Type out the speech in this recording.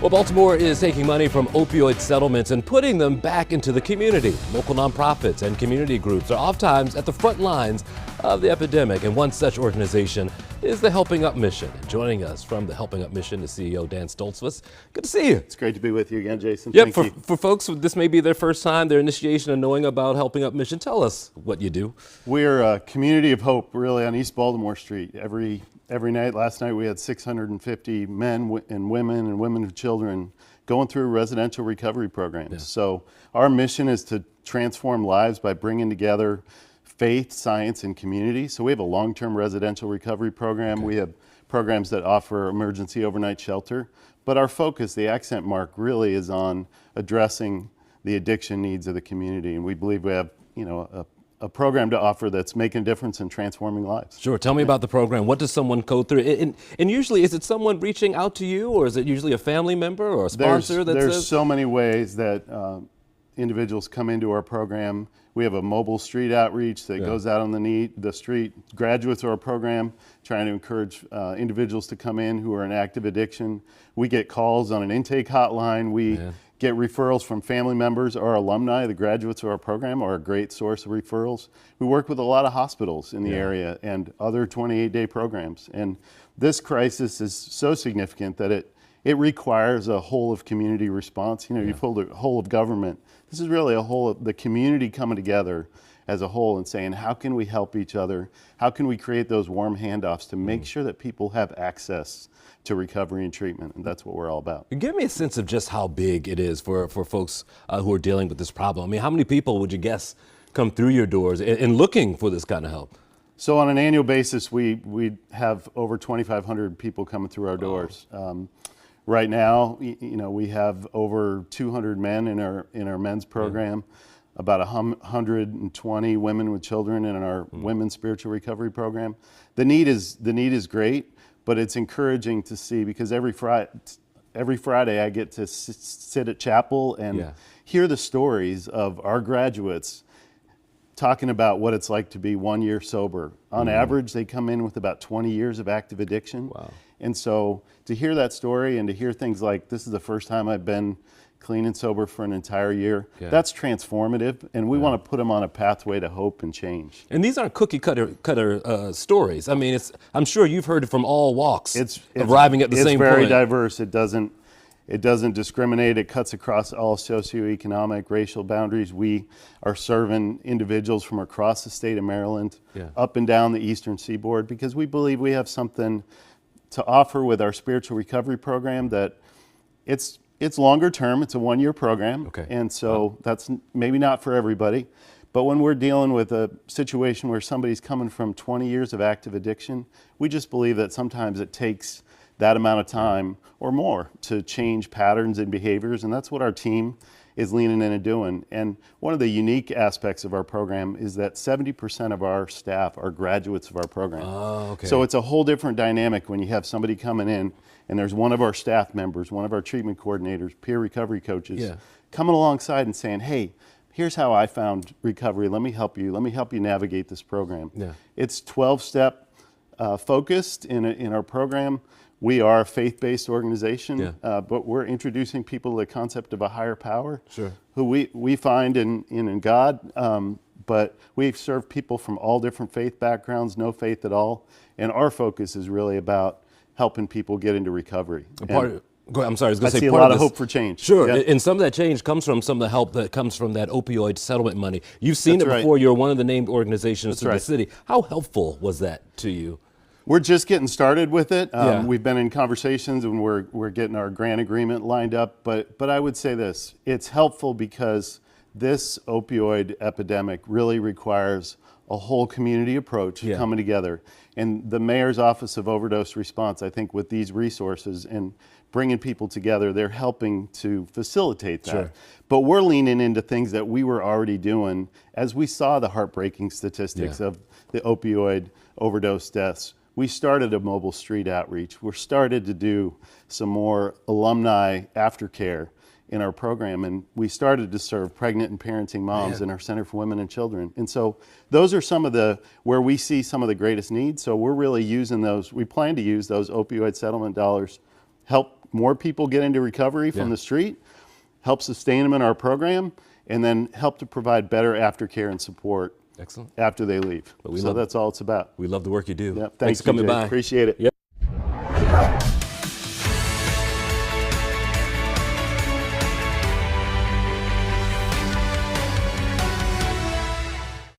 Well, Baltimore is taking money from opioid settlements and putting them back into the community. Local nonprofits and community groups are oftentimes at the front lines of the epidemic, and one such organization is the Helping Up Mission. And joining us from the Helping Up Mission is CEO Dan Stoltzfus. Good to see you. It's great to be with you again, Jason. Yep, Thank you. for folks, this may be their first time, their initiation of knowing about Helping Up Mission. Tell us what you do. We're a community of hope, really, on East Baltimore Street. Every night, last night we had 650 men and women with children going through residential recovery programs. Yeah. So our mission is to transform lives by bringing together faith, science, and community. So we have a long-term residential recovery program. Okay. We have programs that offer emergency overnight shelter. But our focus, the accent mark, really is on addressing the addiction needs of the community. And we believe we have, a program to offer that's making a difference in transforming lives. Sure. Tell me about the program. What does someone go through? And usually, is it someone reaching out to you, or is it usually a family member or a sponsor that There's says? so many ways that individuals come into our program. We have a mobile street outreach that goes out on the street. Graduates of our program trying to encourage individuals to come in who are in active addiction. We get calls on an intake hotline. We get referrals from family members. Our alumni, the graduates of our program, are a great source of referrals. We work with a lot of hospitals in the area and other 28-day programs. And this crisis is so significant that it requires a whole of community response. You've pulled a whole of government. This is really a whole of the community coming together as a whole and saying, how can we help each other? How can we create those warm handoffs to make sure that people have access to recovery and treatment? And that's what we're all about. Give me a sense of just how big it is for folks who are dealing with this problem. I mean, how many people would you guess come through your doors and looking for this kind of help? So on an annual basis, we have over 2,500 people coming through our doors. Right now, we have over 200 men in our men's program, about 120 women with children in our women's spiritual recovery program. The need is great, but it's encouraging to see, because every Friday I get to sit at chapel and hear the stories of our graduates talking about what it's like to be 1 year sober. On average, they come in with about 20 years of active addiction. Wow. And so to hear that story and to hear things like, this is the first time I've been clean and sober for an entire year, that's transformative. And we want to put them on a pathway to hope and change. And these aren't cookie cutter stories. I mean, I'm sure you've heard it from all walks, arriving at the same point. It's very diverse. It doesn't discriminate. It cuts across all socioeconomic, racial boundaries. We are serving individuals from across the state of Maryland, up and down the eastern seaboard, because we believe we have something to offer with our spiritual recovery program that it's longer term. It's a 1 year program. And so that's maybe not for everybody. But when we're dealing with a situation where somebody's coming from 20 years of active addiction, we just believe that sometimes it takes that amount of time or more to change patterns and behaviors, and that's what our team is leaning in and doing. And one of the unique aspects of our program is that 70% of our staff are graduates of our program. So it's a whole different dynamic when you have somebody coming in and there's one of our staff members, one of our treatment coordinators, peer recovery coaches, coming alongside and saying, hey, here's how I found recovery. Let me help you. Let me help you navigate this program. It's 12-step focused in our program. We are a faith-based organization, but we're introducing people to the concept of a higher power, who we find in God, but we serve people from all different faith backgrounds, no faith at all, and our focus is really about helping people get into recovery. I'm sorry, I was going to say, I see a lot of hope for change. Sure, and some of that change comes from some of the help that comes from that opioid settlement money. You've seen it before. You're one of the named organizations in the city. How helpful was that to you? We're just getting started with it. We've been in conversations and we're getting our grant agreement lined up. But I would say this, it's helpful because this opioid epidemic really requires a whole community approach coming together. And the Mayor's Office of Overdose Response, I think with these resources and bringing people together, they're helping to facilitate that. But we're leaning into things that we were already doing as we saw the heartbreaking statistics of the opioid overdose deaths. We started a mobile street outreach. We're started to do some more alumni aftercare in our program, and we started to serve pregnant and parenting moms in our Center for Women and Children. And so those are some of the, where we see some of the greatest needs. So we're really using those, we plan to use those opioid settlement dollars, help more people get into recovery from the street, help sustain them in our program, and then help to provide better aftercare and support Excellent. after they leave. So that's all it's about. We love the work you do. Yep. Thanks for coming Jay. by. Appreciate it. Yep.